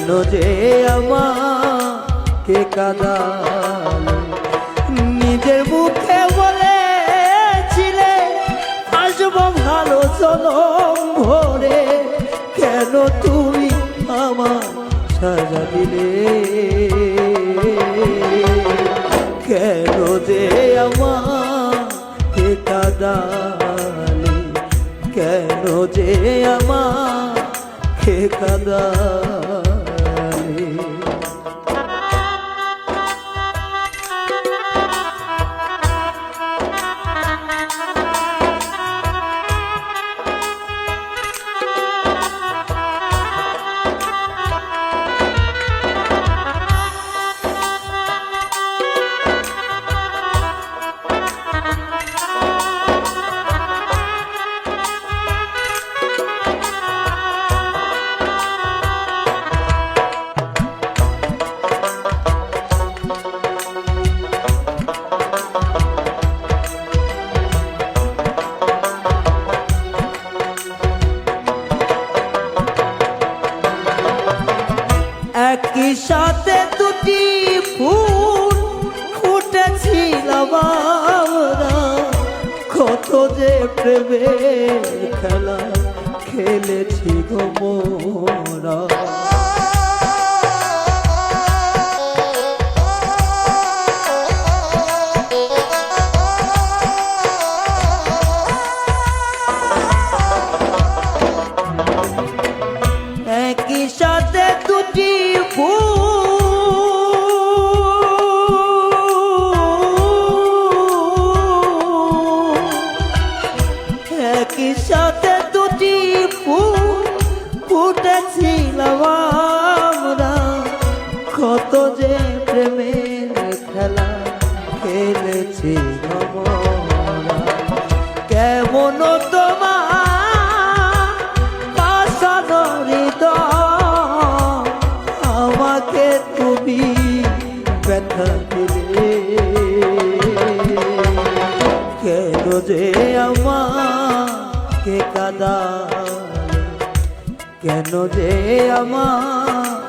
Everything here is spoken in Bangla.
কেন যে আমাকে কাঁদালে নিজের মুখে বলেছিলে আসবো ভালো জনম ভরে কেন তুমি আমার সাজা দিলে কেন যে আমাকে কাঁদালে কেন যে আমাকে কাঁদালে একই সাথে দুটি ফুল ফুটেছিলাম আমরা কত যে প্রেমের খেলা খেলেছি গো মোরা একই সাথে দুটি একই সাথে দুটি ফুটেছিলাম আমরা কত যে প্রেমের খেলা খেলেছি আমরা কেমন তোমার পাশানো হৃদয় আমাকে তুমি ব্যথা দিলে কেন যে আমাকে কাঁদালে কেন যে আমার